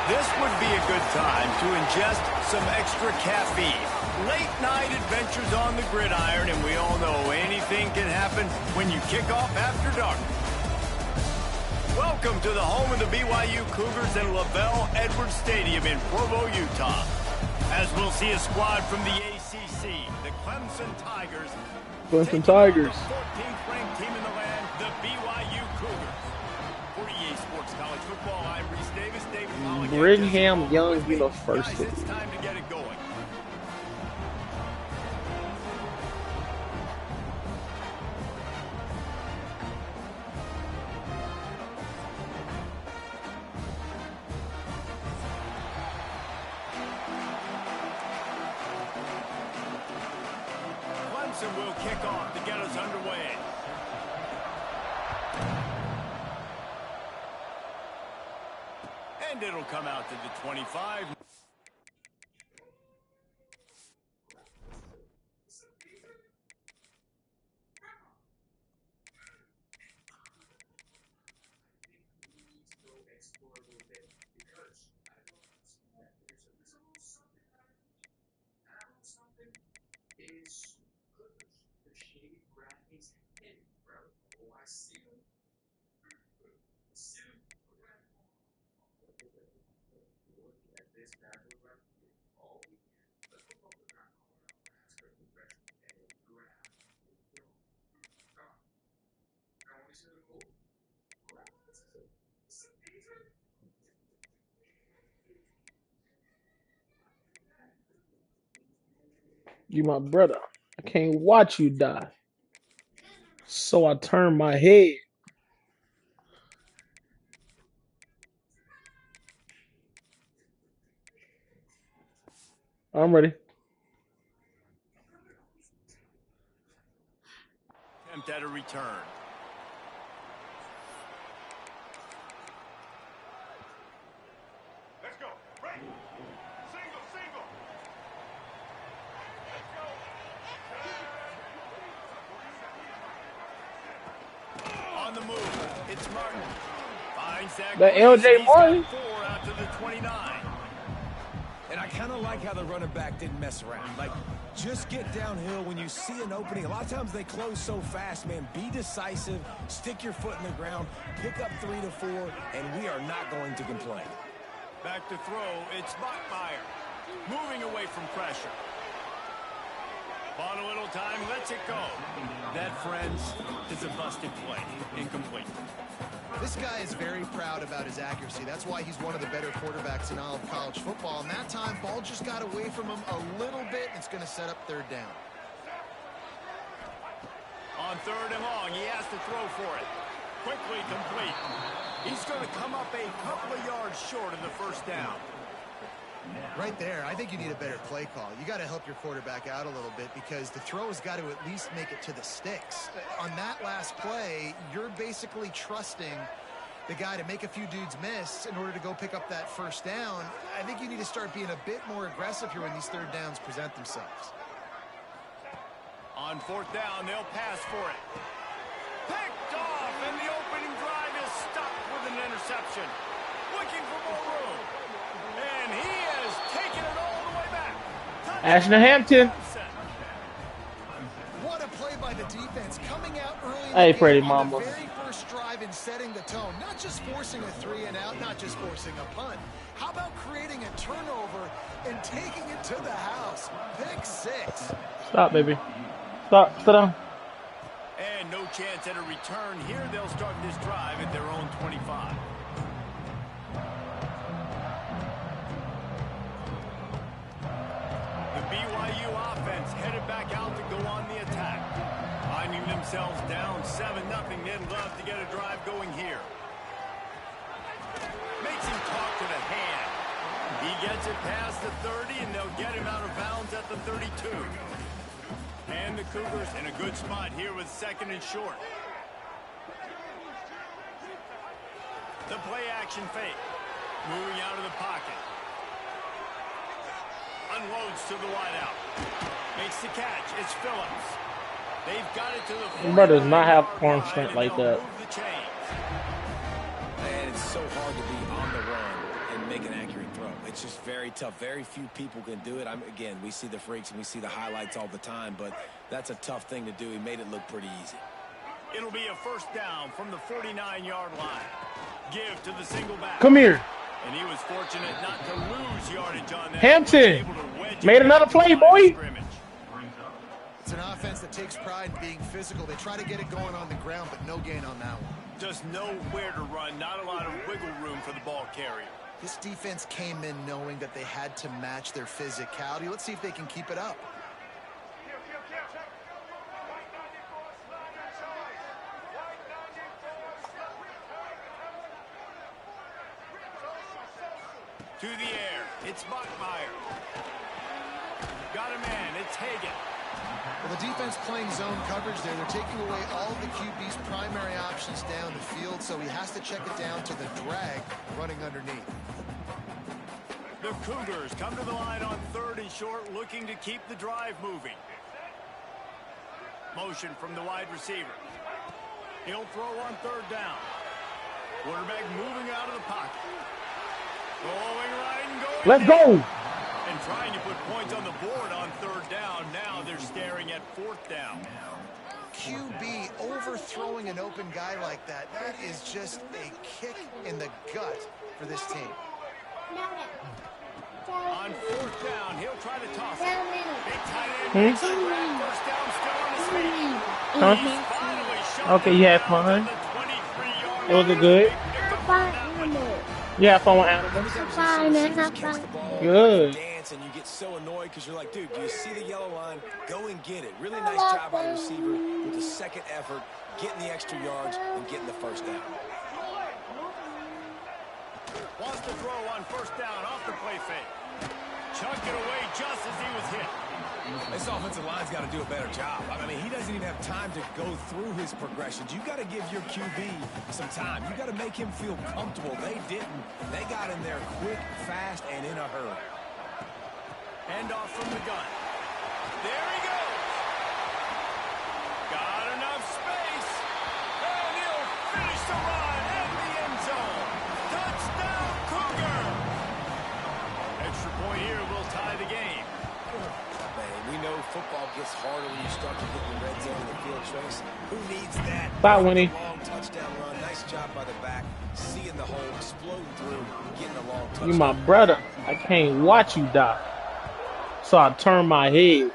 This would be a good time to ingest some extra caffeine. Late night adventures on the gridiron, and we all know anything can happen when you kick off after dark. Welcome to the home of the BYU Cougars in LaVell Edwards Stadium in Provo, Utah. As we'll see a squad from the ACC, the Clemson Tigers. Clemson Tigers. The 14th ranked team in the land, the BYU Cougars. For EA Sports College Football, I'm Reese Davis. Brigham Young University. Guys, it's time to get it going. Clemson will kick off to get us underway. And it'll come out to the 25. You my brother. I can't watch you die. So I turn my head. I'm ready. Attempt at a return. Let's go. Right. Single. Let's go. On the move. It's Martin. Finds that LJ Martin. 4 out to the 29. And I kind of like how the running back didn't mess around. Like, just get downhill when you see an opening. A lot of times they close so fast, man. Be decisive, stick your foot in the ground, pick up 3 to 4, and we are not going to complain. Back to throw, it's Bachmeier. Moving away from pressure. Bought a little time, lets it go. That, friends, is a busted play. Incomplete. This guy is very proud about his accuracy. That's why he's one of the better quarterbacks in all of college football. And that time, ball just got away from him a little bit. And it's going to set up 3rd down. On 3rd and long, he has to throw for it. Quickly complete. He's going to come up a couple of yards short of the 1st down. Right there, I think you need a better play call. You got to help your quarterback out a little bit because the throw has got to at least make it to the sticks. On that last play, you're basically trusting the guy to make a few dudes miss in order to go pick up that 1st down. I think you need to start being a bit more aggressive here when these 3rd downs present themselves. On 4th down, they'll pass for it. Picked off, and the opening drive is stopped with an interception. Looking for more room. And he has taken it all the way back. Ashton Hampton. What a play by the defense coming out early in Hey, the Freddie game on Mama. the very first drive and setting the tone. Not just forcing a 3 and out, not just forcing a punt. How about creating a turnover and taking it to the house? Pick 6. Stop, baby. Stop. Sit down. And no chance at a return here. They'll start this drive at their own 25. BYU offense headed back out to go on the attack. Finding themselves down 7-0, they'd love to get a drive going here. Makes him talk to the hand. He gets it past the 30, and they'll get him out of bounds at the 32. And the Cougars in a good spot here with 2nd and short. The play action fake. Moving out of the pocket. Unloads to the wideout. Makes the catch. It's Phillips. They've got it to the Bro does not have arm strength like that. And it's so hard to be on the run and make an accurate throw. It's just very tough. Very few people can do it. Again, we see the freaks and we see the highlights all the time, but that's a tough thing to do. He made it look pretty easy. It'll be a 1st down from the 49-yard line. Give to the single back. Come here. And he was fortunate not to lose yardage on that. Hampton made another play, boy. It's an offense that takes pride in being physical. They try to get it going on the ground, but no gain on that one. Just nowhere to run. Not a lot of wiggle room for the ball carrier. This defense came in knowing that they had to match their physicality. Let's see if they can keep it up. To the air. It's Bachmeier. Got a man. It's Hagan. Well, the defense playing zone coverage there. They're taking away all the QB's primary options down the field, so he has to check it down to the drag running underneath. The Cougars come to the line on 3rd and short, looking to keep the drive moving. Motion from the wide receiver. He'll throw on 3rd down. Quarterback moving out of the pocket. Going right and going. Let's go. And trying to put points on the board on 3rd down. Now they're staring at 4th down. QB overthrowing an open guy like that. That is just a kick in the gut for this team. On 4th down, he'll try to toss it. Big tight end makes the grab. 1st down still on his feet. He's finally shot Okay, you had fun. the 23-yard It was a good. You had fun with Catch the ball, Good. dance, and you get so annoyed because you're like, dude, do you see the yellow line? Go and get it. Really nice job by the receiver with the 2nd effort, getting the extra yards and getting the 1st down. Wants to throw on 1st down off the play fake. Chucked it away just as he was hit. This offensive line's got to do a better job. I mean, he doesn't even have time to go through his progressions. You've got to give your QB some time. You've got to make him feel comfortable. They didn't. They got in there quick, fast, and in a hurry. Hand off from the gun. There he goes. Got enough space. And he'll finish the run in the end zone. Touchdown, Cougar. A extra point here will tie the game. Man, we know football gets harder when you start to hit the red zone and the field trace. Who needs that? Bye, Winnie. Long touchdown run. Nice job by the back. Seeing the hole, exploding through, getting a long touchdown. You my brother. I can't watch you die. So I turn my head.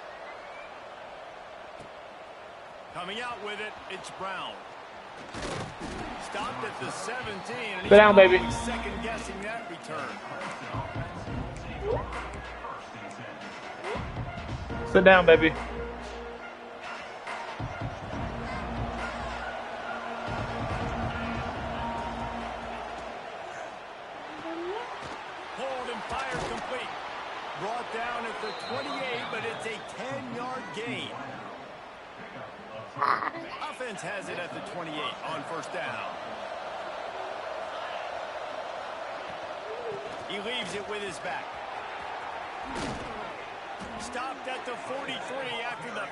Coming out with it, it's Brown. Stopped at the 17. And Sit down, baby. Second guessing that return. Sit down, baby. Hold and fire complete. Brought down at the 28, but it's a 10-yard gain. Offense has it at the 28 on first down. He leaves it with his back. Stopped at the 43 after the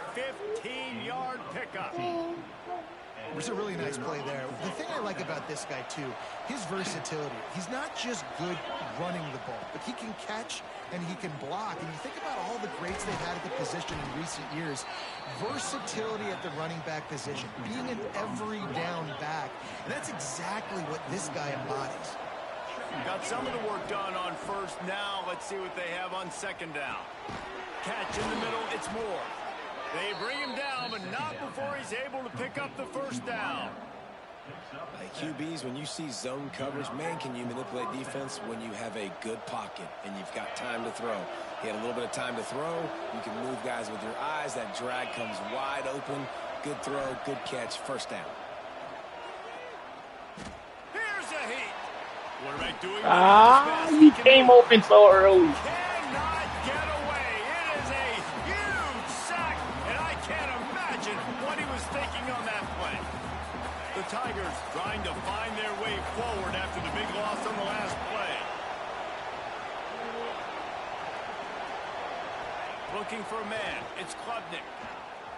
15-yard pickup. It was a really nice play there. The thing I like about this guy, too, his versatility. He's not just good running the ball, but he can catch and he can block. And you think about all the greats they've had at the position in recent years. Versatility at the running back position, being an every down back. And that's exactly what this guy embodies. Got some of the work done on first. Now let's see what they have on second down. Catch in the middle, it's Moore. They bring him down, but not before he's able to pick up the first down. Like QBs, when you see zone coverage, man, can you manipulate defense when you have a good pocket and you've got time to throw. He had a little bit of time to throw. You can move guys with your eyes. That drag comes wide open. Good throw, good catch, first down. Here's a heat. Quarterback doing He came open so early. Cannot get away. It is a huge sack, and I can't imagine what he was thinking on that play. The Tigers trying to find their way forward after the big loss on the last play. Looking for a man. It's Klubnik.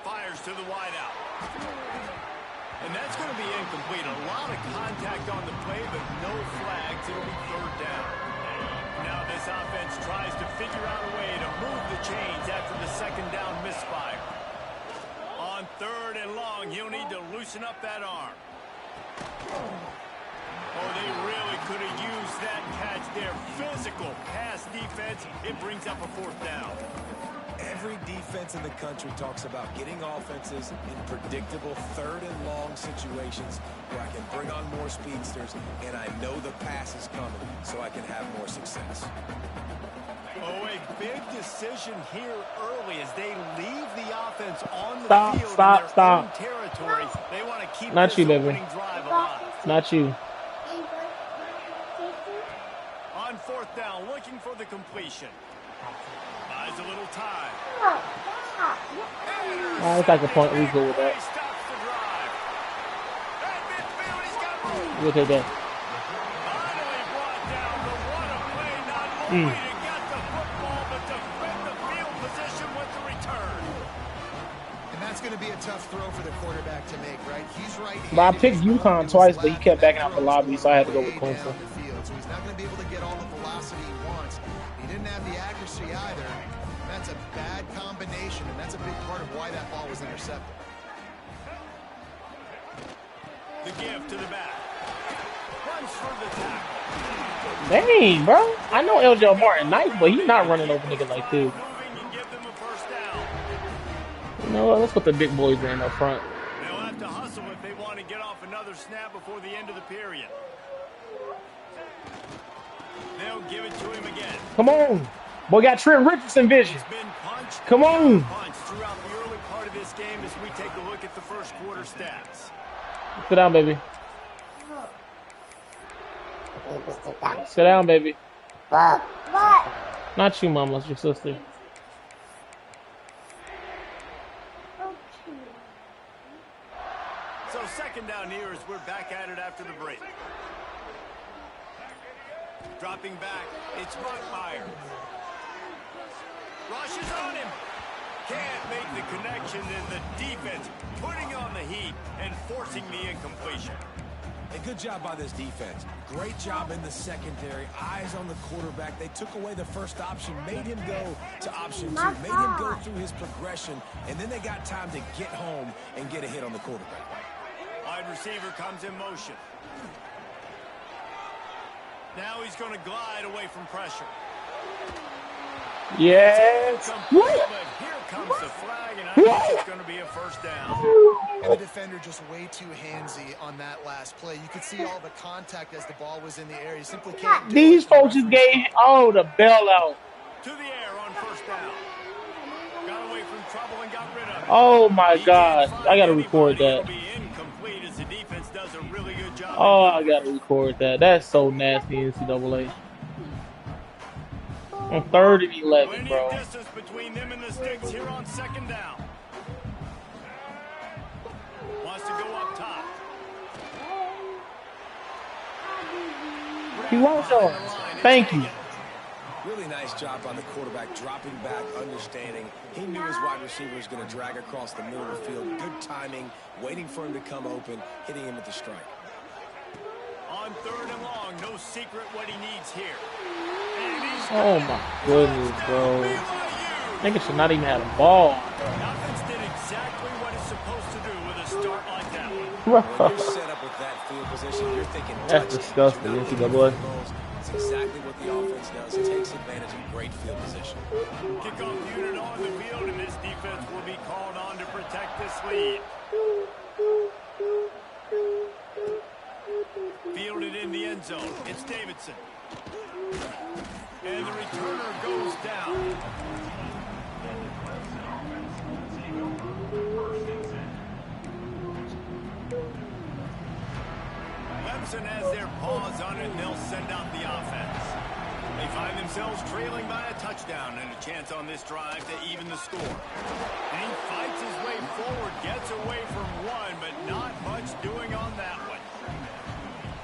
Fires to the wideout. And that's going to be incomplete. A lot of contact on the play, but no flags. It'll be third down. Now this offense tries to figure out a way to move the chains after the second down misfire. On third and long, he'll need to loosen up that arm. Oh, they really could have used that catch there. Physical pass defense. It brings up a fourth down. Every defense in the country talks about getting offenses in predictable third and long situations where I can bring on more speedsters and I know the pass is coming so I can have more success. Oh, a big decision here early as they leave the offense on the field Stop. in their own territory. They want to keep Not this you, baby. opening drive alive. Not you. On fourth down, looking for the completion. Buys a little time. It's like a point. We go with that. He stops the drive. At midfield, he's got room. We'll take that. Finally brought down the one-play, not only to get the football, but to defend the field position with the return. And that's going to be a tough throw for the quarterback to make, right? He's right. But I picked Uconn twice, but he kept backing out the lobby, so I had to go with Clemson. So he's not going to be able to get all the velocity he wants. He didn't have the accuracy either. That's a bad combination, and that's a big part of why that ball was intercepted. The give to the back. Runs for the tackle. Dang, bro. I know LJ Martin nice, but he's not running over niggas like this. Moving and give them a first down. You know what? Let's put the big boys in up front. They'll have to hustle if they want to get off another snap before the end of the period. They'll give it to him again. Come on. Boy, got Trent Richardson vision. He's been punched. Come on. Punched throughout the early part of this game as we take a look at the first quarter stats. Sit down, baby. Sit down, baby. Not you, mama. It's your sister. So second down here as we're back at it after the break. Dropping back, it's Rockmeyer. Rushes on him. Can't make the connection, and the defense putting on the heat and forcing the incompletion. A good job by this defense. Great job in the secondary. Eyes on the quarterback. They took away the first option, made him go to option 2, made him go through his progression, and then they got time to get home and get a hit on the quarterback. Wide receiver comes in motion. Now he's going to glide away from pressure. Yes. What? But here comes the flag, and I think it's going to be a first down. And the defender just way too handsy on that last play. You could see all the contact as the ball was in the air. You simply can't do These it. folks just gave the bailout. To the air on first down. Got away from trouble and got rid of it. Oh my God. I gotta record that. It'll be incomplete as the defense does a really good job. Oh, I gotta record that. That's so nasty, NCAA. On 3rd and 11, bro. Plenty of distance between them and the sticks here on second down. Wants to go up top. He wants yours. Thank you. Really nice job by the quarterback, dropping back, understanding. He knew his wide receiver was going to drag across the middle of the field. Good timing, waiting for him to come open, hitting him with the strike. On 3rd and long, no secret what he needs here. Oh my goodness, bro. Nigga should not even have the ball. Offense did exactly what it's supposed to do with a start like that one. When you're set up with that field position, you're thinking That's disgusting, NCAA. It's exactly what the offense does. It takes advantage of great field position. Kickoff unit on the field, and this defense will be called on to protect this lead. Fielded in the end zone. It's Davidson. And the returner goes down. Clemson has their paws on it, and they'll send out the offense. They find themselves trailing by a touchdown and a chance on this drive to even the score. And he fights his way forward, gets away from one, but not much doing on that one.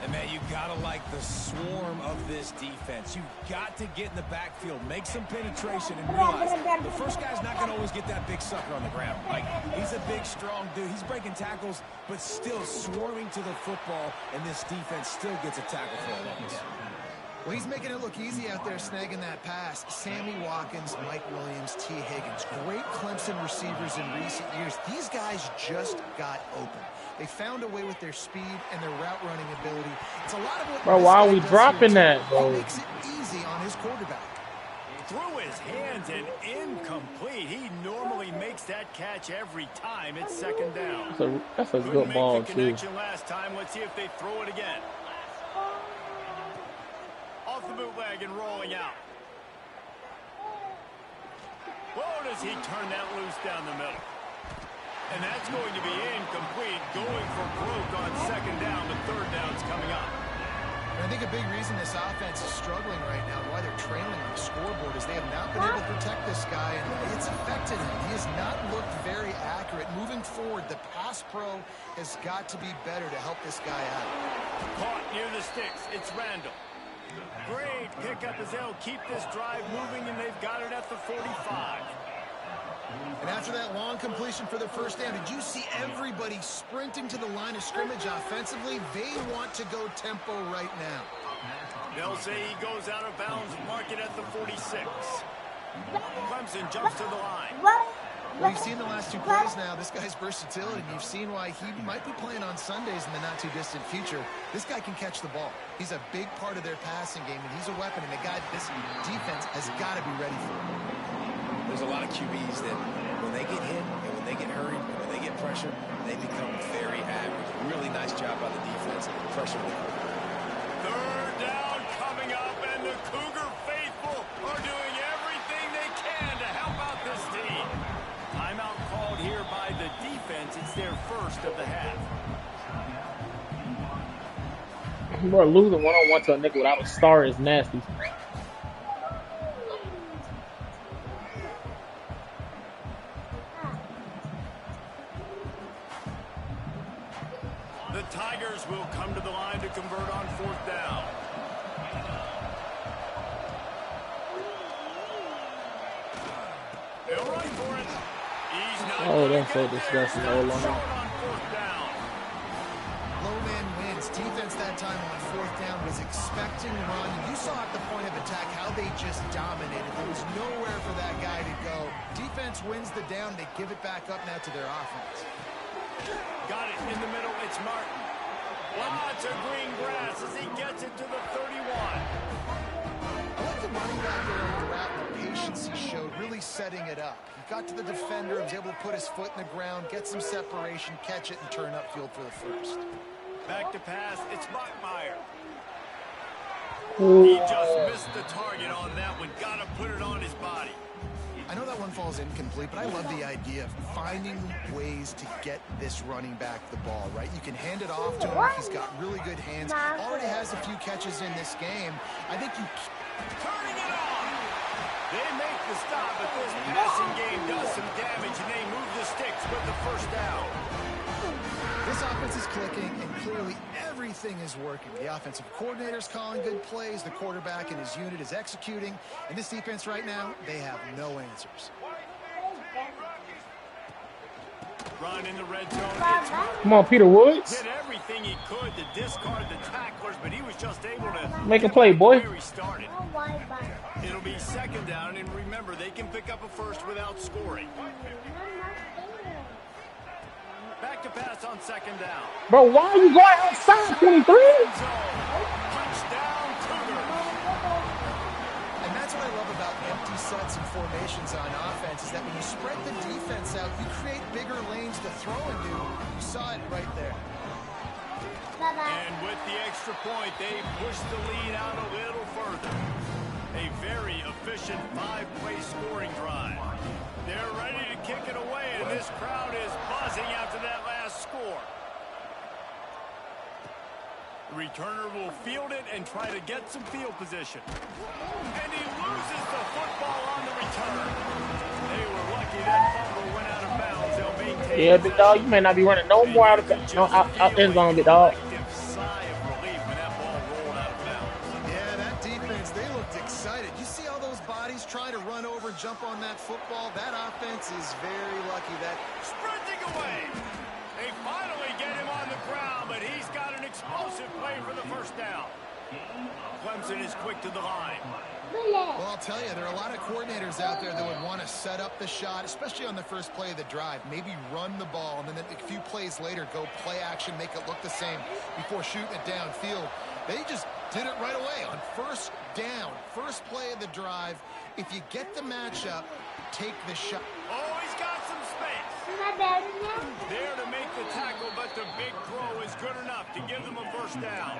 And, man, you got to like the swarm of this defense. You've got to get in the backfield, make some penetration, and realize the first guy's not going to always get that big sucker on the ground. Like, he's a big, strong dude. He's breaking tackles, but still swarming to the football, and this defense still gets a tackle for a loss. Well, he's making it look easy out there snagging that pass. Sammy Watkins, Mike Williams, T. Higgins. Great Clemson receivers in recent years. These guys just got open. They found a way with their speed and their route running ability. It's a lot of what Bro, why are we dropping that, bro? He makes it easy on his quarterback. Through his hands and incomplete. He normally makes that catch every time. It's second down. That's a good ball, the too. connection last time. Let's see if they throw it again. Off the bootleg and rolling out. Whoa, does he turn that loose down the middle? And that's going to be incomplete. Going for broke on second down, but third down's coming up. And I think a big reason this offense is struggling right now, why they're trailing on the scoreboard, is they have not been able to protect this guy, and it's affected him. He has not looked very accurate. Moving forward, the pass pro has got to be better to help this guy out. Caught near the sticks. It's Randall. Great pickup as they'll keep this drive moving, and they've got it at the 45. And after that long completion for the first down, did you see everybody sprinting to the line of scrimmage offensively? They want to go tempo right now. They'll say he goes out of bounds, mark it at the 46. Clemson jumps to the line. Well, you've seen the last two plays now. This guy's versatility, and you've seen why he might be playing on Sundays in the not-too-distant future. This guy can catch the ball. He's a big part of their passing game, and he's a weapon, and a guy this defense has got to be ready for. There's a lot of QBs that when they get hit and when they get hurried and when they get pressure, they become very average. Really nice job by the defense. Pressure. Third down coming up, and the Cougar faithful are doing everything they can to help out this team. Timeout called here by the defense. It's their first of the half. Bro, losing one-on-one to a nigga without a star is nasty. The Tigers will come to the line to convert on fourth down. They'll run for it. He's not Oh, that's so disgusting. Oh, long. Low man wins. Defense that time on 4th down was expecting run. You saw at the point of attack how they just dominated. There was nowhere for that guy to go. Defense wins the down. They give it back up now to their offense. Got it in the middle. It's Martin. Lots of green grass as he gets it to the 31. I like the running back there on the route, the patience he showed, really setting it up. He got to the defender, was able to put his foot in the ground, get some separation, catch it, and turn upfield for the first. Back to pass. It's Bachmeier. Ooh. He just missed the target on that one. Got to put it on his body. I know that one falls incomplete, but I love the idea of finding ways to get this running back the ball, right? You can hand it off to him. He's got really good hands. Already has a few catches in this game. I think you... Turning it on. They make the stop, but this passing game does some damage, and they move the sticks with the first down. This offense is clicking, and clearly everything is working. The offensive coordinator's calling good plays. The quarterback and his unit is executing. And this defense right now, they have no answers. Run in the red zone. Come on, Peter Woods. Did everything he could to discard the tacklers, but he was just able to Make a play, boy. where he started. It'll be 2nd down, and remember, they can pick up a first without scoring. Back to pass on 2nd down. Bro, why are you going outside, 23? Touchdown, Cougars. And that's what I love about empty sets and formations on offense is that when you spread the defense out, you create bigger lanes to throw into. You saw it right there. And with the extra point, they push the lead out a little further. A very efficient 5-play scoring drive. They're ready to kick it away, and this crowd is buzzing after that last score. The returner will field it and try to get some field position. And he loses the football on the return. They were lucky that fumble went out of bounds. They'll maintain. Yeah, big dog, you may not be running no more out end zone, big dog. Sigh of relief when that ball rolled out of bounds. Yeah, that defense, they looked excited. You see all those bodies trying to run over, jump on that football? That offense is very lucky that... Sprinting away. They finally get him on the ground, but he's got an explosive play for the first down. Clemson is quick to the line. Well, I'll tell you, there are a lot of coordinators out there that would want to set up the shot, especially on the first play of the drive. Maybe run the ball, and then a few plays later, go play action, make it look the same before shooting it downfield. They just did it right away on 1st down, first play of the drive. If you get the matchup, take the shot. Oh, he's got some space. There to make the tackle, but the big throw is good enough to give them a first down.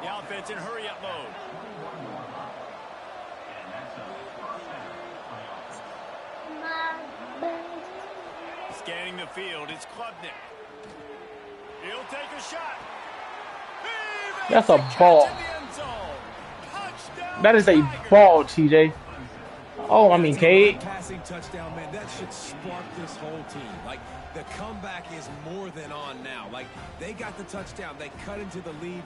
The offense in hurry-up mode. Scanning the field, it's Klubnik. He'll take a shot. That's a ball. That is a ball, TJ. Oh, I mean, Cade. Passing touchdown, man, that should spark this whole team. Like, the comeback is more than on now. Like, they got the touchdown. They cut into the lead.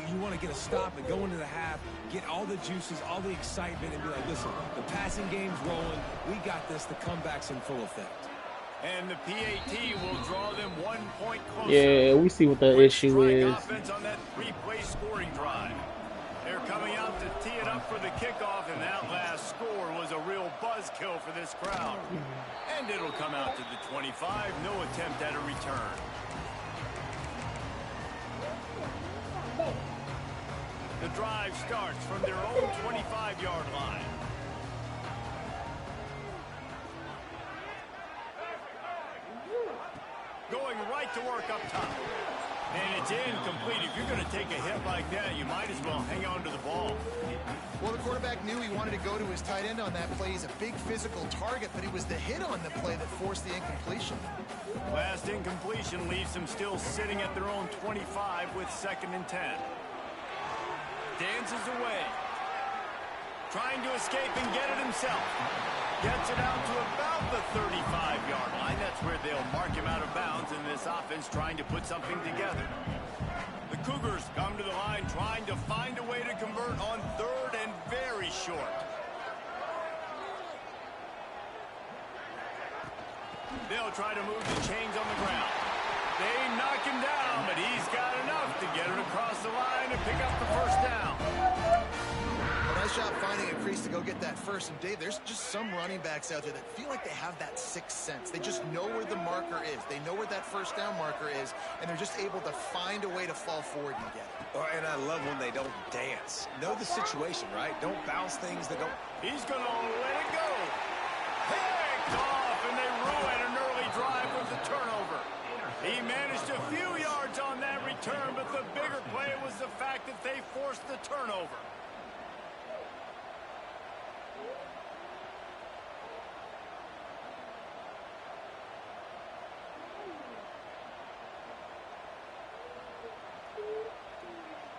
You want to get a stop and go into the half, get all the juices, all the excitement, and be like, listen, the passing game's rolling. We got this. The comeback's in full effect. And the PAT will draw them 1 point closer. Yeah, we see what the issue is. Offense on that 3-play scoring drive. They're coming out to tee it up for the kickoff, and that last score was a real buzzkill for this crowd. And it'll come out to the 25. No attempt at a return. The drive starts from their own 25-yard line. Going right to work up top. And it's incomplete. If you're going to take a hit like that, you might as well hang on to the ball. Well, the quarterback knew he wanted to go to his tight end on that play. He's a big physical target, but it was the hit on the play that forced the incompletion. Last incompletion leaves them still sitting at their own 25 with 2nd and 10. Dances away. Trying to escape and get it himself. Gets it out to about the 35-yard line. That's where they'll mark him out of bounds, and this offense trying to put something together. The Cougars come to the line trying to find a way to convert on 3rd and very short. They'll try to move the chains on the ground. They knock him down, but he's got enough to get it across pick up the first down. Well, nice job finding a crease to go get that first. And Dave, there's just some running backs out there that feel like they have that sixth sense. They just know where the marker is. They know where that first down marker is, and they're just able to find a way to fall forward and get it. Oh, and I love when they don't dance. Know the situation, right? Don't bounce things that don't... He's going to let it go. Picked off, and they ruin an early drive with the turnover. He managed a few yards on that return, but the bigger play was the fact that they forced the turnover.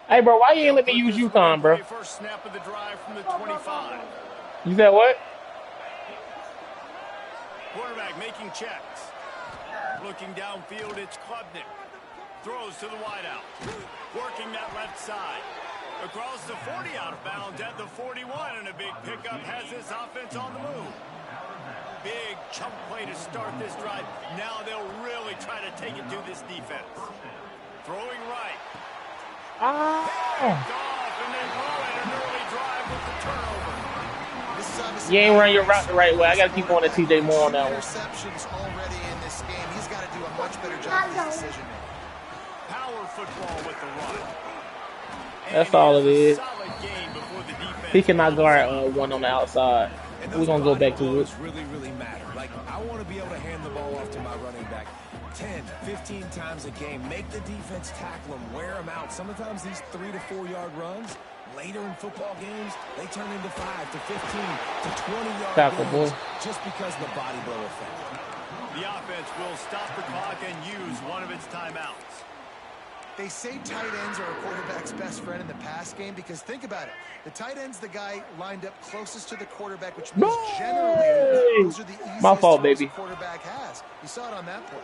Hey, bro, why you ain't let me use Uconn, bro? First snap of the drive from the 25. You said what? Quarterback making checks. Looking downfield, it's Klubnik. Throws to the wideout. Working that left side. Across the 40 out of bounds at the 41, and a big pickup has this offense on the move. Big chunk play to start this drive. Now they'll really try to take it to this defense. Throwing right. Oh. Picked off, and they ruin an early drive with the turnover. This is obviously You ain't running your route the right way. I got to keep going to TJ Moore on that one. interceptions already in this game. He's got to do a much better job with his decision making. Power football with the run. That's all it is. Solid game before the defense. He cannot guard one on the outside. We're going to go back to it. Really matter. Like, I want to be able to hand the ball off to my running back 10, 15 times a game. Make the defense tackle them, wear them out. Sometimes these 3 to 4 yard runs, later in football games, they turn into 5 to 15 to 20 yard Tackle, gains boy. just because of the body blow effect. The offense will stop the clock and use one of its timeouts. They say tight ends are a quarterback's best friend in the pass game because think about it. The tight end's the guy lined up closest to the quarterback, which means generally those are the easiest My fault, throws baby. the quarterback has. You saw it on that play.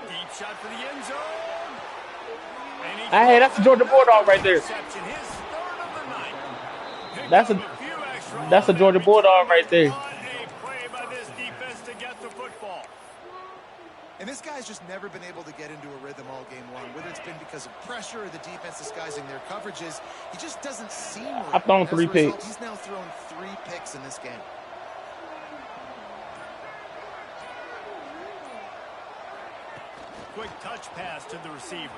Deep shot for the end zone. And he Hey, that's a Georgia Bulldog right there. interception, his third of the night. Picked That's up a- few extra that's a on Georgia that Bulldog return. right there. What a play by this defense to get the football. And this guy's just never been able to get into a rhythm all game long, whether it's been because of pressure or the defense disguising their coverages. He just doesn't seem right. I've thrown As a 3 result, picks. He's now thrown 3 picks in this game. Quick touch pass to the receiver.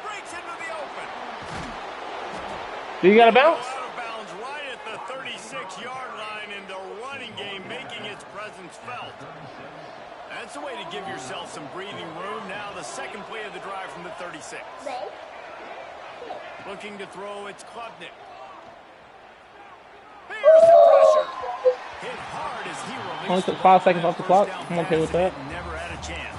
Breaks into the open. Do you got a bounce? Out of bounds right at the 36-yard line in the running game, making its presence felt. That's a way to give yourself some breathing room. Now the second play of the drive from the 36. Looking to throw, it's Klubnik. Here's the pressure. Hit hard as he released. Only took 5 seconds off the clock. I'm okay with that. Never had a chance.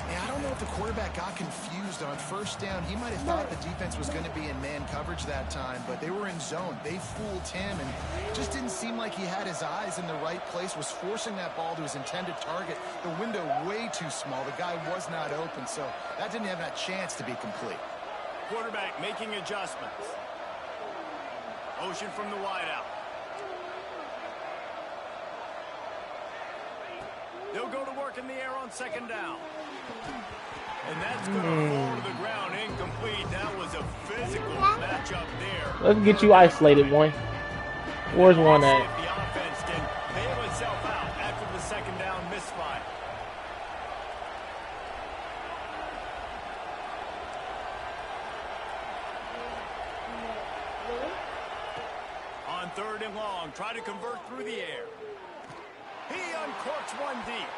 Yeah, I don't know if the quarterback got confused on first down. He might have thought the defense was going to be in man coverage that time, but they were in zone. They fooled him, and it just didn't seem like he had his eyes in the right place, was forcing that ball to his intended target. The window way too small. The guy was not open, so that didn't have that chance to be complete. Quarterback making adjustments. Motion from the wideout. They'll go to work in the air on second down. And that's going to fall to the ground incomplete. That was a physical matchup there. Let's get you isolated, boy. Where's one See at? if the offense can bail itself out after the second down misfire. On third and long, try to convert through the air. He uncorks one deep.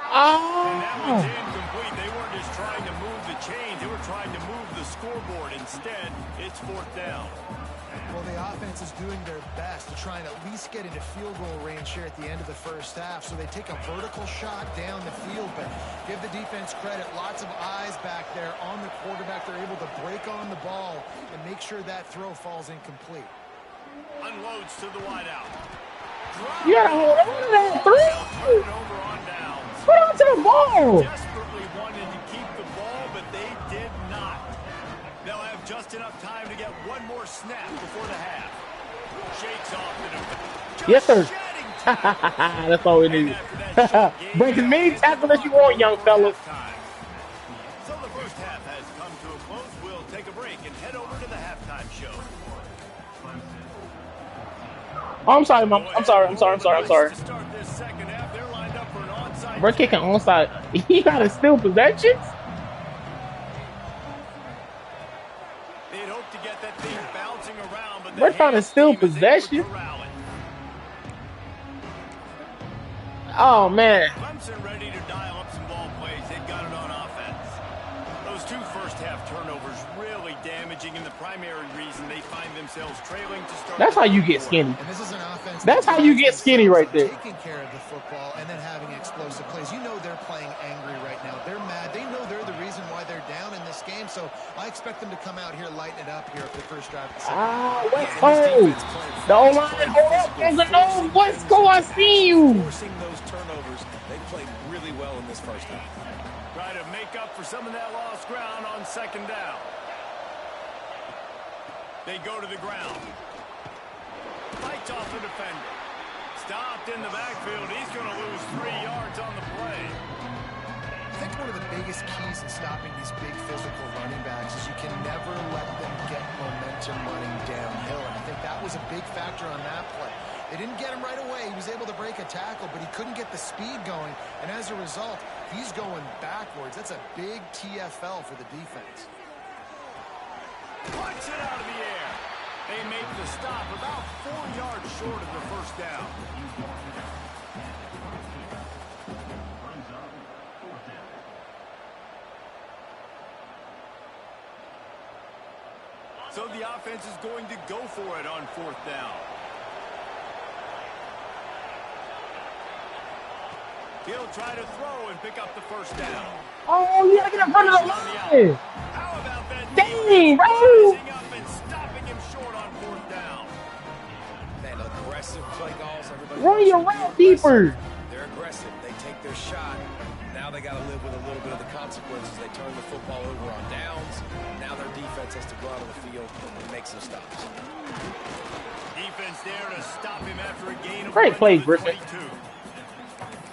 And that one's Oh. incomplete. They weren't just trying to move the chains. They were trying to move the scoreboard. Instead, it's fourth down. Well, the offense is doing their best to try and at least get into field goal range here at the end of the first half. So they take a vertical shot down the field, but give the defense credit. Lots of eyes back there on the quarterback. They're able to break on the ball and make sure that throw falls incomplete. Unloads to the wideout. You gotta hold on to that 3. Turn it over on downs. Put on to the ball. Desperately wanted to keep the ball, but they did not. They'll have just enough time to get one more snap before the half. Shakes off the defense. Yes, sir. Shedding tackle. That's all we And need. after that short game, Bring as many tackles as you want, young fellas. So first half has come to a close. We'll take a break and head over to the halftime show. Oh, I'm sorry, Mom. I'm sorry. I'm sorry. I'm sorry. I'm sorry. To start this second half, they're lined up for an onside We're kicking onside. He got to steal possessions. They'd hope to get that thing bouncing around, but we're trying to steal possession. Oh man. Clemson ready to dial up some ball plays. They've got it on offense. Those two first half turnovers really damaging, and the primary reason they find themselves trailing to start. That's how you get skinny. And this is an offense. That's how you get skinny right there. Taking care of the football and then having explosive plays. You know they're playing angry right now. They're mad. They know they're the reason why they're down in this game. So I expect them to come out here, lighten it up here for the first drive. West Coast. The O-line, hold up. There's a no. West Coast, I see you. Forcing those turnovers, they played really well in this first half. Try to make up for some of that lost ground on second down. They go to the ground. Fights off the defender. Stopped in the backfield. He's going to lose 3 yards on the play. I think one of the biggest keys in stopping these big physical running backs is you can never let them get momentum running downhill. And I think that was a big factor on that play. They didn't get him right away. He was able to break a tackle, but he couldn't get the speed going. And as a result, he's going backwards. That's a big TFL for the defense. Punch it out of the air. They make the stop about 4 yards short of the first down. So the offense is going to go for it on fourth down. He'll try to throw and pick up the first down. Oh, you gotta get in front of the line. How about that? Dang, bro. Rising up and stopping him short on fourth down. Man, aggressive play calls. Everybody Run your route deeper. They're aggressive. They take their shot. Now they got to live with a little bit of the consequences. They turn the football over on downs. Now their defense has to go out on the field and make some stops. Defense there to stop him after a gain of Great play, Griffin. 22.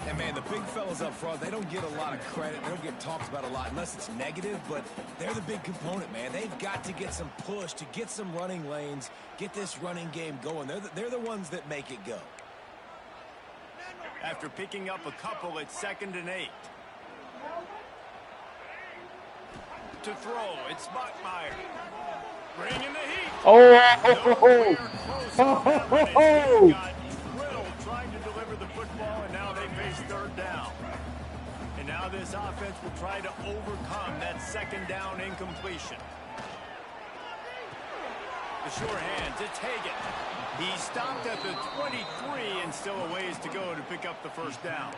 And, man, the big fellas up front, they don't get a lot of credit. They don't get talked about a lot unless it's negative, but they're the big component, man. They've got to get some push, to get some running lanes, get this running game going. They're the ones that make it go. After picking up a couple at 2nd and 8. To throw, it's Buckmeyer. Bringing the heat. Oh. Trying to deliver the football, and now they face third down. And now this offense will try to overcome that second down incompletion. The sure hands, it's Hagan. He stopped at the 23 and still a ways to go to pick up the first down.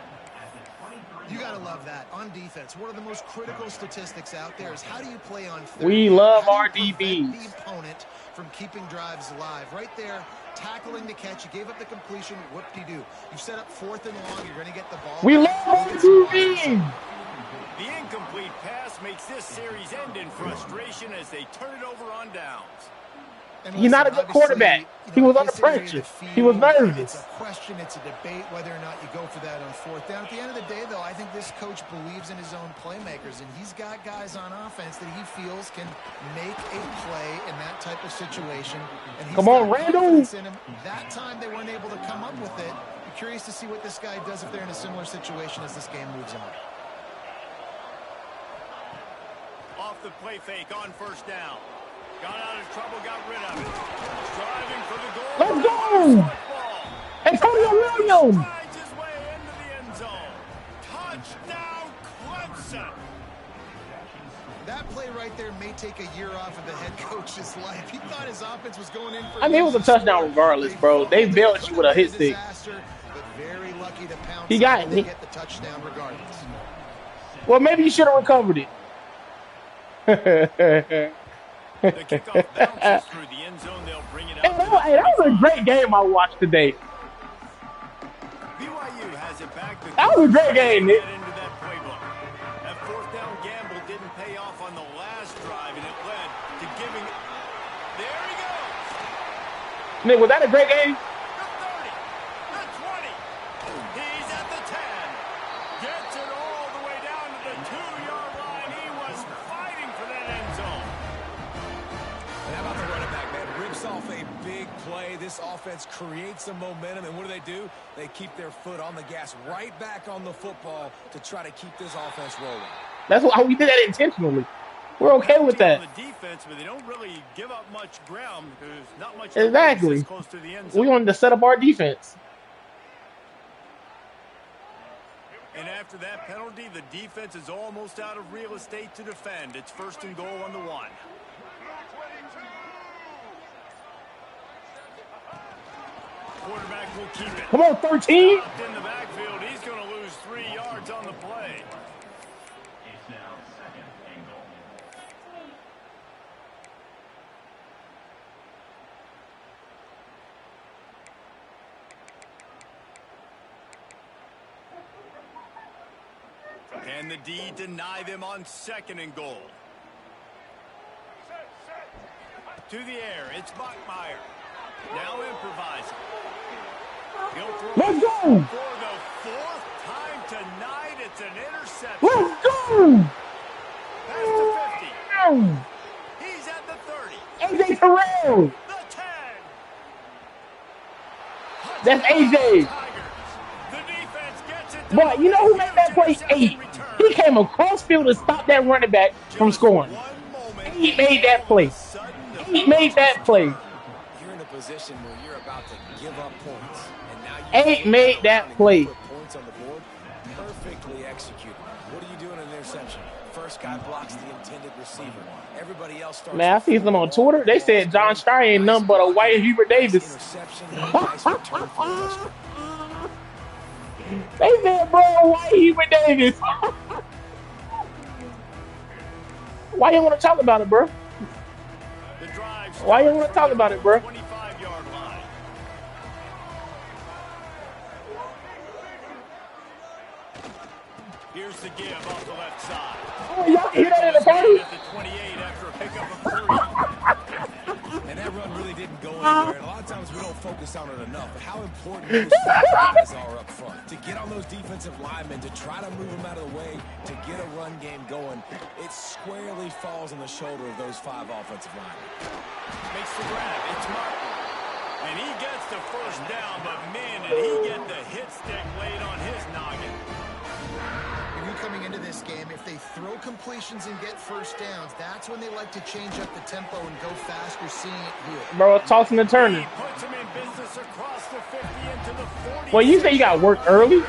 You got to love that. On defense, one of the most critical statistics out there is how do you play on third? We love How our do you prevent DBs. the opponent from keeping drives alive. Right there, tackling the catch. You gave up the completion. Whoop-de-doo. You set up 4th and long. You're going to get the ball. We love our DBs. The incomplete pass makes this series end in frustration as they turn it over on downs. And He's not a good quarterback. He was under pressure. He was nervous. It's a question, it's a debate whether or not you go for that on 4th down. At the end of the day, though, I think this coach believes in his own playmakers, and he's got guys on offense that he feels can make a play in that type of situation. And he's Come on, got Randall. confidence in him. That time they weren't able to come up with it. I'm curious to see what this guy does if they're in a similar situation as this game moves on. Off the play fake on first down. Got out of trouble, got rid of it. Striving for the goal. Let's go. Antonio Williams. Rides his way into the end zone. Touchdown, Clemson. That play right there may take a year off of the head coach's life. He thought his offense was going in for I mean, it was a touchdown regardless, bro. They bailed you with a hit stick. But very lucky to pounce He got and it. get the touchdown regardless. Well, maybe you should have recovered it. The kickoff bounces through the end zone. They'll bring it up. Hey, that was a great game I watched today. BYU has it back. That was a great game, Nick. Into that playbook. That fourth down gamble didn't pay off on the last drive, and it led to giving. There he goes. Nick, was that a great game? The 30, the 20. He's at the 10. Gets it all the way down to the 2-yard line. He was fighting end zone. And how about the running back, man? Rips off a big play. This offense creates some momentum, and what do? They keep their foot on the gas, right back on the football to try to keep this offense rolling. That's why we did that intentionally. We're okay with that. On the defense, but they don't really give up much ground because not much Exactly. close to the end zone. We wanted to set up our defense. And after that penalty, the defense is almost out of real estate to defend. It's 1st and goal on the 1. Quarterback will keep it. Come on, 13. In the backfield, he's going to lose 3 yards on the play. It's now 2nd and goal. And the D deny them on 2nd and goal. To the air, it's Bachmeier. Now improvising. He'll throw Let's go. for the 4th time tonight. It's an interception. Let's go. Past the 50. No. He's at the 30. AJ Terrell. The 10. That's AJ. Tigers. The defense gets it. Boy, you know who made that play? 8. He came across field to stop that running back from scoring. 8 made that play. 8 made that play. You're in a position where you're about to give up points, and now 8 made that play. put points on the board. Perfectly executed. What are you doing in an interception? First guy blocks the intended receiver. Everybody else starts. Man, I see them on Twitter. They said John Stryer ain't nothing but a white Hubert Davis. Interception, nice return for a touchdown. They said, bro, white Hubert Davis. Why you want to talk about it, bro? Why you want to talk about it, bro? 25-yard line. Here's the give off the left side. Oh, y'all hear that in the party? At the 28 after a pickup of 3. And that run really didn't go anywhere. And a lot of times we don't focus on it enough. But how important those guys are up front. To get on those defensive linemen, to try to move them out of the way, to get a run game going, it squarely falls on the shoulder of those 5 offensive linemen. Makes the grab. It's Martin. And he gets the 1st down, but man, did he get the hit stick laid on his noggin. Coming into this game, if they throw completions and get 1st downs, that's when they like to change up the tempo and go fast. You're seeing it here. Bro, tossing and turning. He puts him in business across the 50 into the 40. Well, you say you got work early?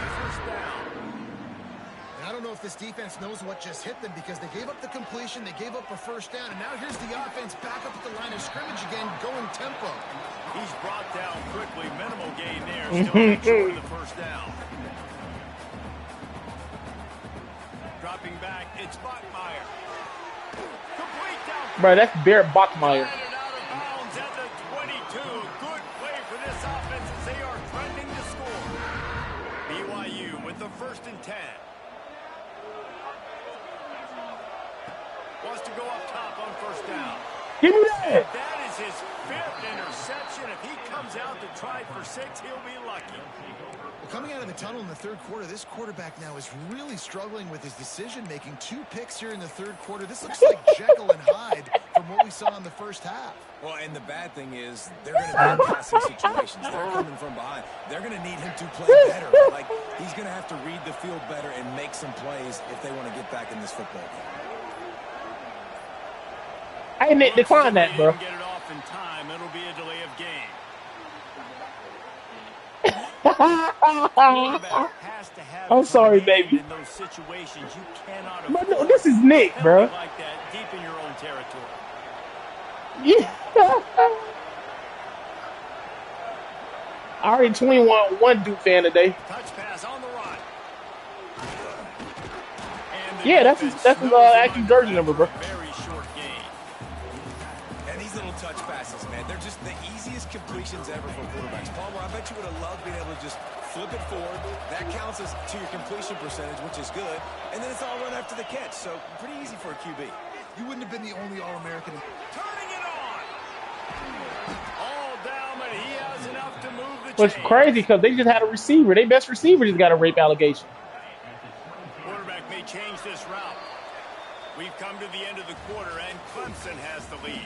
I don't know if this defense knows what just hit them because they gave up the completion, they gave up a 1st down, and now here's the offense back up at the line of scrimmage again, going tempo. He's brought down quickly. Minimal gain there. Still short of the 1st down. Dropping back, it's Bachmeier. Complete down. Bro, that's Barrett Bachmeier. Out of bounds at the 22. Good play for this offense as they are trending to score. BYU with the 1st and 10. Wants to go up top on 1st down. Give me that. And that is his 5th interception. If he comes out to try for 6, he'll be lucky. Well, coming out of the tunnel in the 3rd quarter, this quarterback now is really struggling with his decision-making. 2 picks here in the 3rd quarter. This looks like Jekyll and Hyde from what we saw in the 1st half. Well, and the bad thing is they're going to be in passing situations. They're coming from behind. They're going to need him to play better. Like, he's going to have to read the field better and make some plays if they want to get back in this football game. I didn't decline that, bro. Get it off in time. It'll be a delay of game. I'm sorry, baby. In those situations, you cannot But no, this is Nick, bro. like that deep in your own territory. Yeah. I already 21-1 Duke fan today. Touch pass on the run. Yeah, that's his active jersey number, bro. Very short game. And these little touch passes, man, they're just the easiest completions ever for quarterbacks. Palmer, I bet you would have loved being able to just flip it forward. That counts as to your completion percentage, which is good. And then it's all run after the catch, so pretty easy for a QB. You wouldn't have been the only All-American. Turning it on. All down, but he has enough to move the What's chain. crazy because they just had a receiver. Their best receiver just got a rape allegation. Quarterback may change this route. We've come to the end of the quarter, and Clemson has the lead.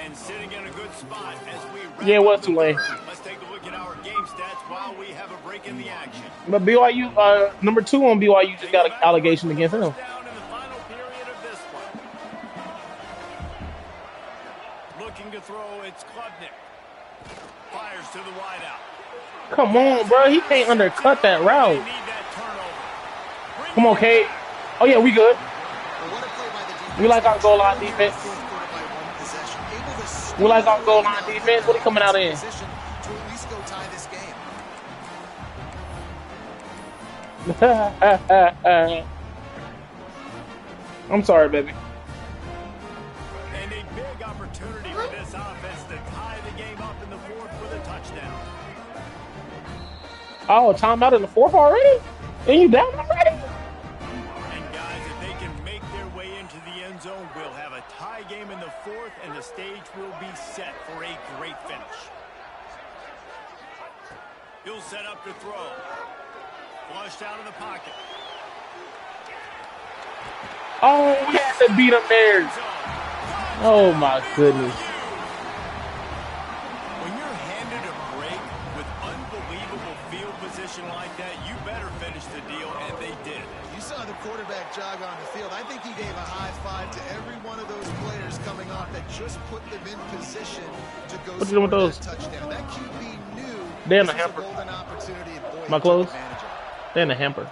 And sitting in a good spot as we wrap up the third. Let's take a look at our game stats while we have a break in the action. But BYU, number 2 on BYU just got an allegation against him. Down in the final period of this one. Looking to throw, it's Klubnik. Fires to the wideout. Come on, bro. He can't undercut that route. Come on, Kate. Oh, yeah, we good. We like our goal line defense. We like our goal line defense. What are you coming out in? I'm sorry, baby. And a big opportunity for this offense to tie the game up in the fourth with a touchdown. Oh, timeout in the fourth already? And you down already? And guys, if they can make their way into the end zone, we'll have a tie game in the fourth, and the stage will be set for a great finish. He'll set up to throw. Flushed out of the pocket. Oh, we had to beat him there. Oh, my goodness. When you're handed a break with unbelievable field position like that, you better finish the deal, and they did. You saw the quarterback jog on the field. I think he gave a high five to every one of those players coming off that just put them in position to go what you doing with those? Touchdown. That QB knew they're in the hamper. My clothes? They're in the hamper. Is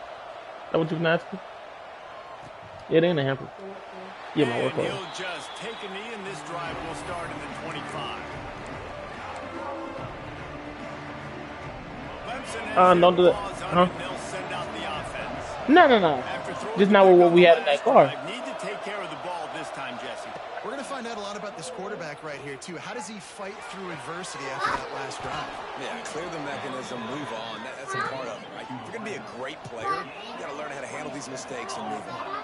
that what you've been asking? Yeah, they're in the hamper. Yeah, my work clothes. He'll just take a knee, and this drive will start in the 25. Don't do that. Huh? No. Just not what we had in that car. Need to take care of the ball this time, Jesse. We're going to find out a lot about this quarterback right here, too. How does he fight through adversity after that last drive? Yeah, clear the mechanism, move on. That's a part of it, right? If you're going to be a great player, you got to learn how to handle these mistakes and move on.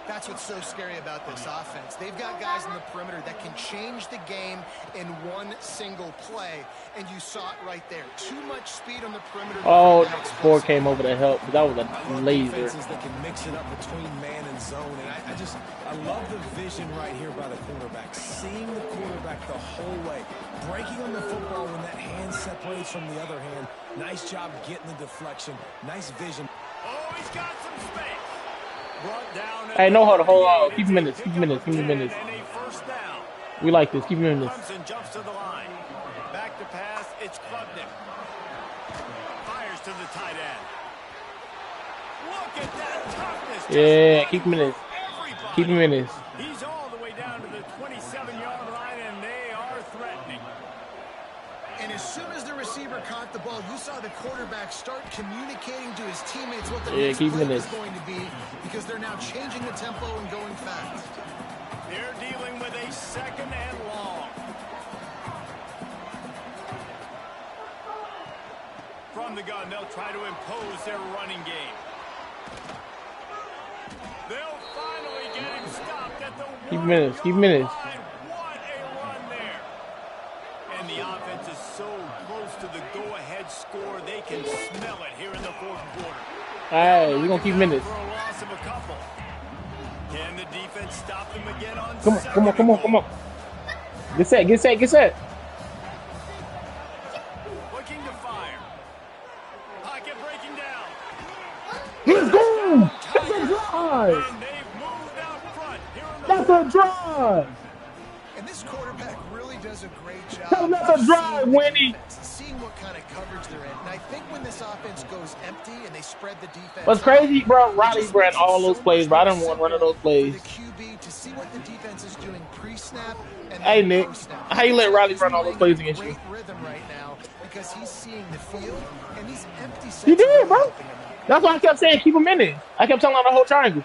That's what's so scary about this offense. They've got guys in the perimeter that can change the game in one single play, and you saw it right there. Too much speed on the perimeter. Oh, number 4 came over to help. That was a laser. Defenses that can mix it up between man and zone, and I love the vision right here by the quarterback. Seeing the quarterback the whole way, breaking on the football when that hand separates from the other hand. Nice job getting the deflection. Nice vision. Oh, he's got some space. Hey, no, hold on. Keep minutes. We like this. Keep minutes. Clemson jumps to the line. Back to pass. It's Klubnik. Fires to the tight end. Look at that toughness. Yeah, keep minutes. Keep minutes. He's all the way down to the 27-yard line, and they are threatening. And as soon as the receiver caught the ball, you saw the quarterback start communicating to his teammates what the next play is going to be, because they're now changing the tempo and going fast. They're dealing with a second and long. From the gun, they'll try to impose their running game. They'll finally get him stopped at the Keep minutes. What a run there. And the offense is so close to the go-ahead score, they can smell it here in the fourth quarter. Hey, we're going to keep minutes. For a loss of a couple. Can the defense stop them again on Come on. Get set. Looking to fire. Pocket breaking down. Let's go! That's a drive! And they've moved out front here in the That's a drive! And this quarterback really does a great job. That's a drive, Winnie! Seeing what kind of coverage they're in. And I think when this offense goes empty and they spread the defense. What's crazy, bro? Riley ran all those plays, bro. I didn't want one of those plays. The QB to see what the defense is doing pre-snap and hey, Nick, how you let Riley run all those plays against you? Rhythm right now because he's seeing the field and these empty sets. He did, bro. That's why I kept saying keep him in it. I kept telling him the whole triangle.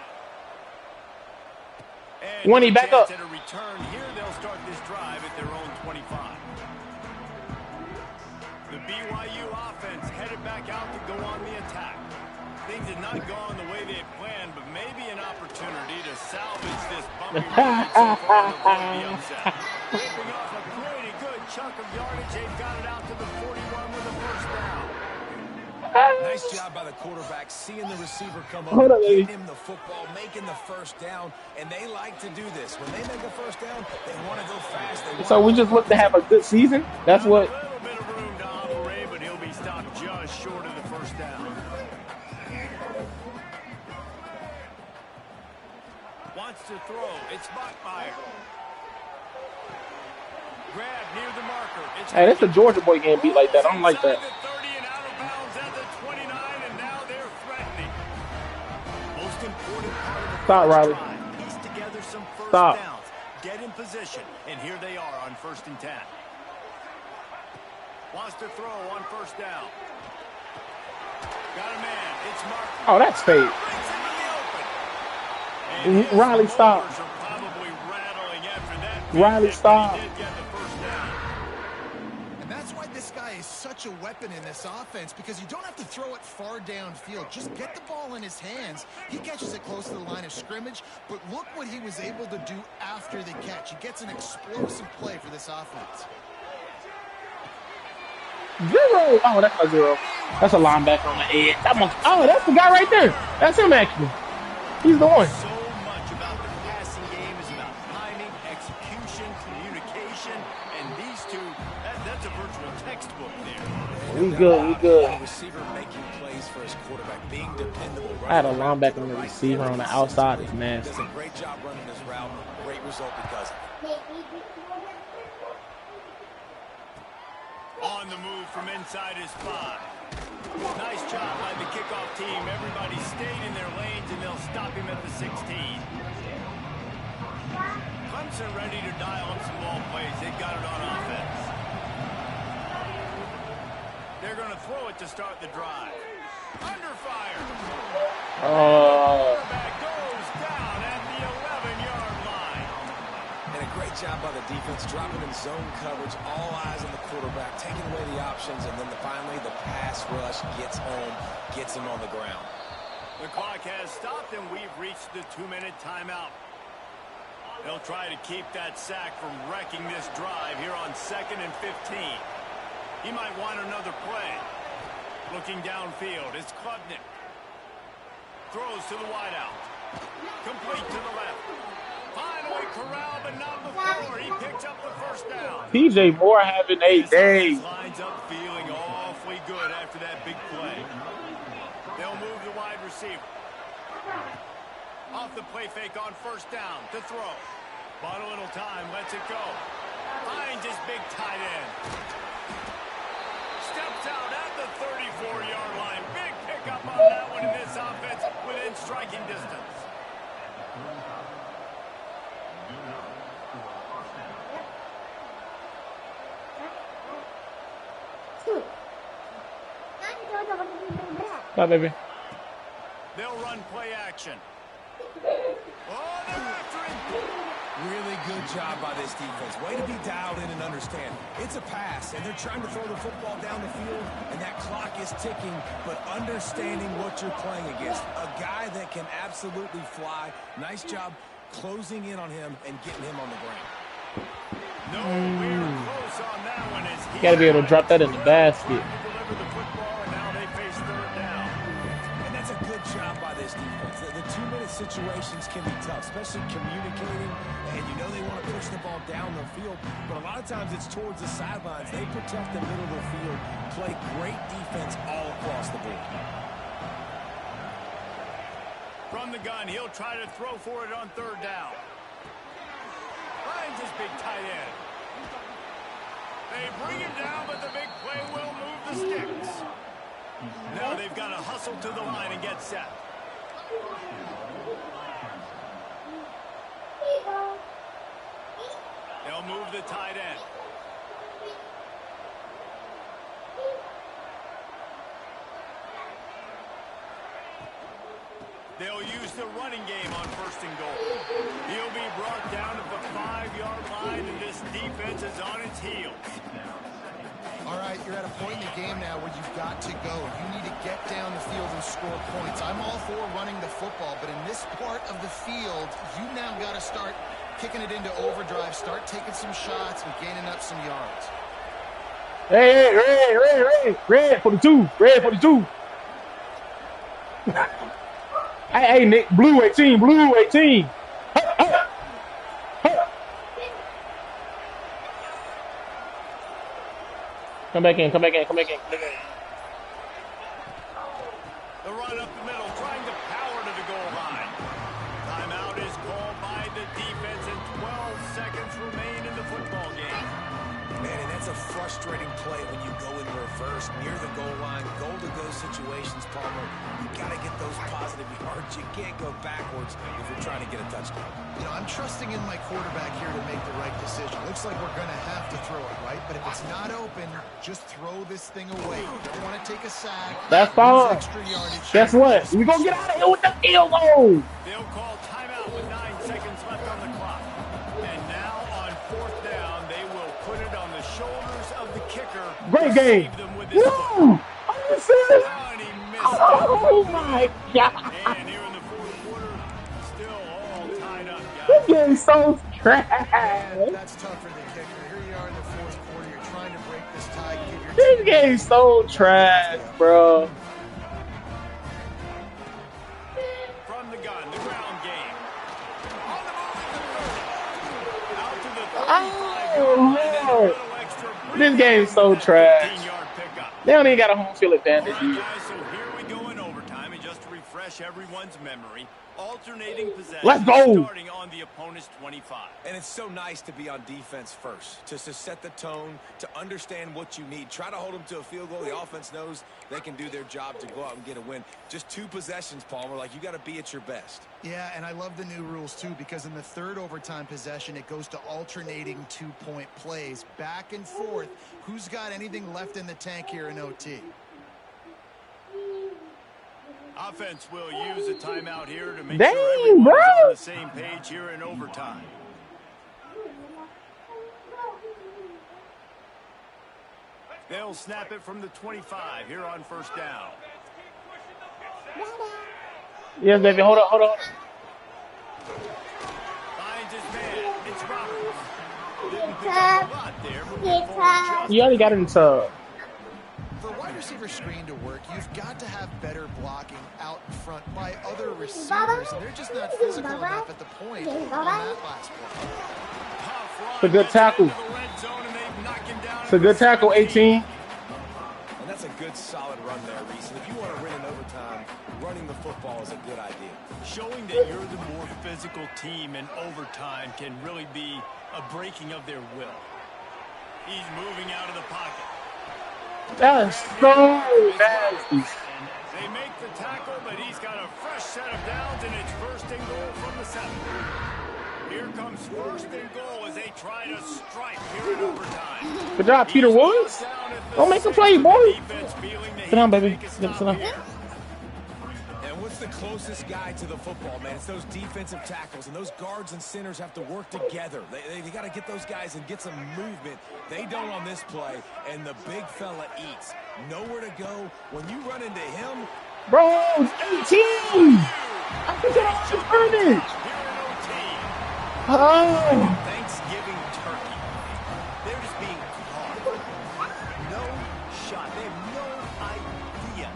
When he back up. At a return here, they'll start this drive at their own 25. The BYU offense headed back out to go on the attack. Things had not gone the way they had planned, but maybe an opportunity to salvage this bumpy ride so far and avoid the upset. Ripping off a pretty good chunk of yardage, they've got it out to the 41 with a first down. Nice job by the quarterback, seeing the receiver come Hold up, on, getting baby. him the football, making the first down, and they like to do this. When they make a first down, they want to go fast. They want So we to just look to have a good season. That's Found a what. little bit of room to operate, but he'll be stopped just short of the first down. Wants to throw. It's Bachmeyer. Grab near the marker. It's Hey, that's a Georgia boy getting beat like that. I don't like inside that. the 30 and out of bounds at the 29, and now they're threatening. Most important part of the Stop, Riley. drive. Piece together some first Stop. downs. Get in position, and here they are on 1st and 10. Wants to throw on first down. Got a man. It's Martin. Oh, that's fake. Brings it in the open. And his Riley, stop. motors are probably rattling after that. Riley, But stop. he did get the first down. And that's why this guy is such a weapon in this offense, because you don't have to throw it far downfield. Just get the ball in his hands. He catches it close to the line of scrimmage, but look what he was able to do after the catch. He gets an explosive play for this offense. 0. Oh, that's not 0. That's a linebacker on the edge. Oh, that's the guy right there. That's him, actually. He's the one. So much about the passing game is about timing, execution, communication, and these two, that's a virtual textbook there. We good. We good. The receiver making plays for his quarterback, being dependable. I had a linebacker on the receiver on the outside. It's nasty. Does a great job running this route. Great result because of it. On the move from inside his 5. Nice job by the kickoff team. Everybody stayed in their lanes, and they'll stop him at the 16. Clemson ready to dial up some ball plays. They've got it on offense. They're going to throw it to start the drive. Under fire. Quarterback goes down at the 11-yard line. And a great job by the defense, dropping in zone coverage, all eyes on the quarterback, taking away the options, and then finally the pass rush gets home, gets him on the ground. The clock has stopped, and we've reached the 2-minute timeout. They'll try to keep that sack from wrecking this drive here on 2nd and 15. He might want another play. Looking downfield, it's Klubnik. Throws to the wideout. Complete to the left. Finally corralled, but not before. He picks up the first down. PJ Moore having a day. Lines up feeling awfully good after that big play. They'll move the wide receiver. Off the play fake on first down to throw. Bought a little time, lets it go. Finds his big tight end. Steps out at the 34-yard line. Big pickup on that one in this offense within striking distance. Bye, baby. They'll run play action. Oh, they're after him. Really good job by this defense. Way to be dialed in and understand. It's a pass, and they're trying to throw the football down the field, and that clock is ticking, but understanding what you're playing against. A guy that can absolutely fly. Nice job closing in on him and getting him on the ground. Nowhere close on that one as he Got to be able to drop that in the basket. deliver the football, and now they face 3rd down. And that's a good job by this defense. The 2-minute situations can be tough, especially communicating, and you know they want to push the ball down the field, but a lot of times it's towards the sidelines. They protect the middle of the field, play great defense all across the board. From the gun, he'll try to throw for it on 3rd down. Finds his big tight end. They bring him down, but the big play will move the sticks. Now they've got to hustle to the line and get set. They'll move the tight end. They'll use the running game on 1st and goal. He'll be brought down at the 5-yard line, and this defense is on its heels. All right, you're at a point in the game now where you've got to go. You need to get down the field and score points. I'm all for running the football, but in this part of the field, you now got to start kicking it into overdrive, start taking some shots and gaining up some yards. Hey, red for the 2. Red for the 2. Hey, Nick, blue 18, blue 18. Come back in, come back in, come back in, come back in. The run up the middle, trying to power to the goal line. Timeout is called by the defense, and 12 seconds remain in the football game. Man, and that's a frustrating play when you go in reverse near the goal line. Goal-to-go situations, Palmer. You got to get those positive yards. You can't go backwards if you're trying to get a touchdown. You know, I'm trusting in my quarterback here to make the right decision. Looks like we're going to have to throw it, right? But if it's not open, just throw this thing away. Don't want to take a sack. That's fine. Extra yardage. Guess what? We gonna get out of here with the field goal. They'll call timeout with 9 seconds left on the clock. And now on 4th down, they will put it on the shoulders of the kicker. Great game. Woo! Are you serious? And he missed Oh my God! And here in the 4th quarter, still all tied up, guys. This game's so trash. That's tough for the kicker. Here you are in the 4th quarter. You're trying to break this tie. Give your This team game's so trash, bro. From the gun, the ground game. On the move at the 30. Out to the 35. Oh Lord, this game's so trash. 15-yard pickup. They don't even got a home field advantage. All right, guys, so here we go in overtime, and just to refresh everyone's memory, alternating possession Let's go. starting on the opponent's 25. And it's so nice to be on defense first, to set the tone, to understand what you need. Try to hold them to a field goal. The offense knows they can do their job to go out and get a win. Just 2 possessions, Palmer. Like, you got to be at your best. Yeah, and I love the new rules, too, because in the 3rd overtime possession, it goes to alternating 2-point plays. Back and forth. Who's got anything left in the tank here in OT? Offense will use a timeout here to make Dang, sure everyone's bro. on the same page here in overtime. They'll snap it from the 25 here on 1st down. Yes, baby. Hold on, hold on. Finds his man. It's Roberts. Didn't pick up a lot there. Moving forward, just You already got it in sub. For a wide receiver screen to work, you've got to have better blocking out in front by other receivers, and they're just not physical enough at the point on that last play. tough It's a good tackle. It's a good tackle, 18. And that's a good, solid run there, Reese. And if you want to win in overtime, running the football is a good idea. Showing that you're the more physical team in overtime can really be a breaking of their will. He's moving out of the pocket. That is so nasty. They make the tackle, but he's got a fresh set of downs, and it's 1st and goal from the 7. Here comes 1st and goal as they try to strike here in overtime. Good job, Peter Woods. Don't make a play, boy. Sit down, baby. Sit down. And what's the closest guy to the football, man? It's those defensive tackles, and those guards and centers have to work together. They got to get those guys and get some movement. They don't on this play, and the big fella eats. Nowhere to go. When you run into him, Bro, it's 18. I can get off the furnish. Oh. Thanksgiving turkey. They're just being caught. No shot. They have no idea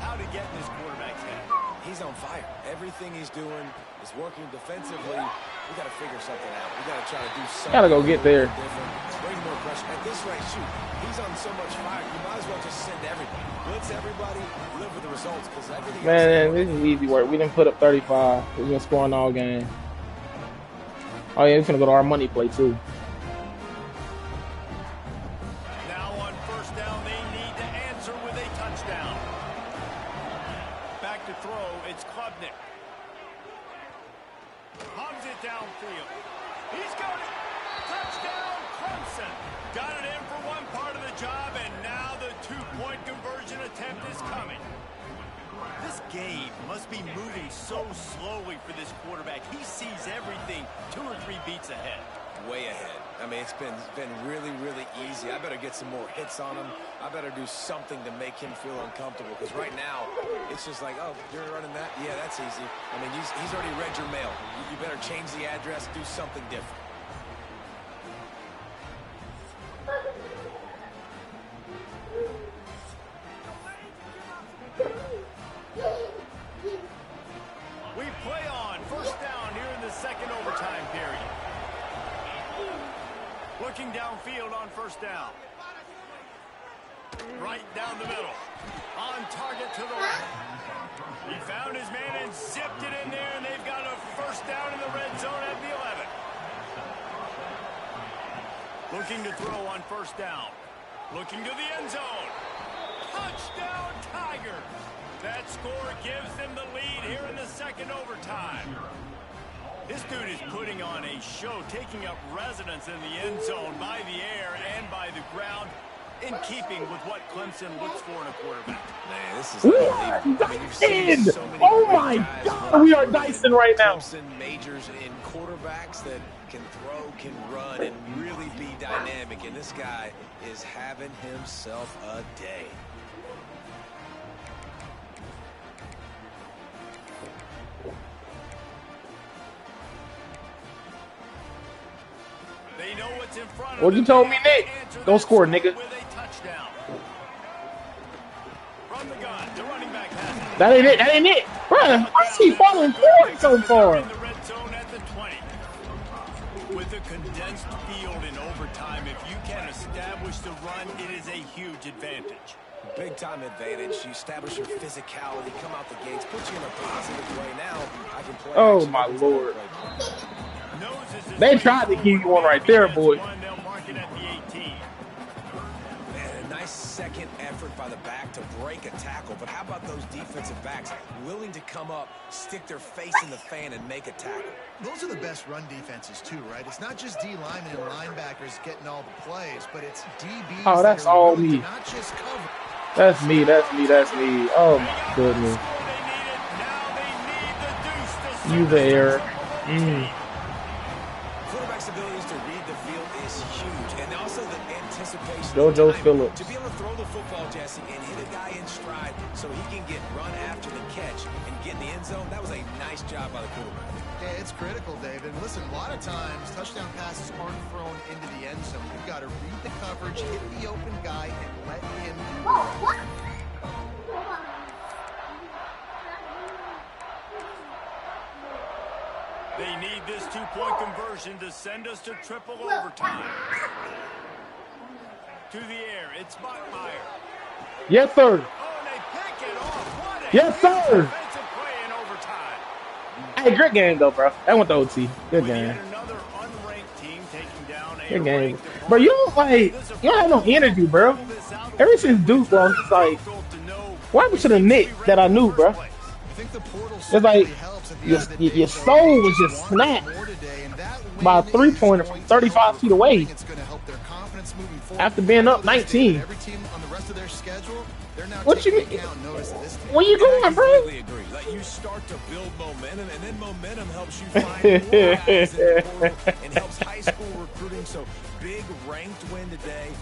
how to get in this quarterback's head. he's on fire. Everything he's doing is working defensively. We got to figure something out. We got to try to do something. Gotta go get there. Different. Bring more pressure. At this rate, shoot, he's on so much fire. You might as well just send everybody. Blitz everybody. Live with the results because everything. Man, this is easy work. We didn't put up 35. We've been scoring all game. Oh yeah, we're gonna go to our money play too. Now on first down, they need to answer with a touchdown. Back to throw, it's Klubnik. Hums it downfield. He's got it. Touchdown, Clemson. Got it in for one part of the job, and now the two-point conversion attempt is coming. This game must be moving so slowly for this quarterback. He sees everything 2 or 3 beats ahead. Way ahead. I mean, it's been really, really easy. I better get some more hits on him. I better do something to make him feel uncomfortable because right now it's just like, oh, you're running that? Yeah, that's easy. I mean, he's already read your mail. You better change the address, do something different. time period. Looking downfield on first down. Right down the middle. On target to the right. He found his man and zipped it in there, and they've got a first down in the red zone at the 11. Looking to throw on first down. Looking to the end zone. Touchdown, Tigers. That score gives them the lead here in the second overtime. This dude is putting on a show, taking up residence in the end zone by the air and by the ground, in keeping with what Clemson looks for in a quarterback. Man, this is We are dicing! Oh my God, we are dicing right now. Clemson majors in quarterbacks that can throw, can run, and really be dynamic. And this guy is having himself a day. They know what's in front of What you told me, Nick? Don't score, nigga. With a touchdown. From the gun, the running back has it. That ain't it. That ain't it. Bruh, I see falling forward so far. In the red zone at the 20. With a condensed field in overtime, if you can establish the run, it is a huge advantage. Big time advantage. You establish your physicality, come out the gates, put you in a positive way. Now I can play. Oh my Lord. They tried to give you one right there, boy. They'll mark it at the 18. Man, a nice second effort by the back to break a tackle. But how about those defensive backs willing to come up, stick their face in the fan, and make a tackle? Those are the best run defenses, too, right? It's not just D linemen and linebackers getting all the plays, but it's DBs. Oh, that's all me. Not just cover. That's me. That's me. That's me. Oh my goodness. You there? Quarterback's abilities to read the field is huge, and also the anticipation. JoJo Phillips. To be able to throw the football, Jesse, and hit a guy in stride so he can get run after the catch and get in the end zone. That was a nice job by the quarterback. Yeah, it's critical, David. Listen, a lot of times touchdown passes aren't thrown into the end zone. You've got to read the coverage, hit the open guy, and let him do it. They need this two-point conversion to send us to triple overtime. To the air, it's Bachmeier. Yes, sir. Oh, and they pick it off. What a Yes, sir. defensive play in overtime. Hey, great game though, bro. That went to OT. Good game. Another unranked team taking down a Good game. ranked Bro, you don't have no energy, bro. Ever since Duke, bro, it's like, what happened to the Nick that I knew, bro? It's like your soul was just snapped by a three-pointer from 35 feet away after being up 19. What you mean? Where you going, bro? I agree. Like, you start to build momentum, and then momentum helps you find more guys in the portal and helps high school recruiting. So big ranked win today.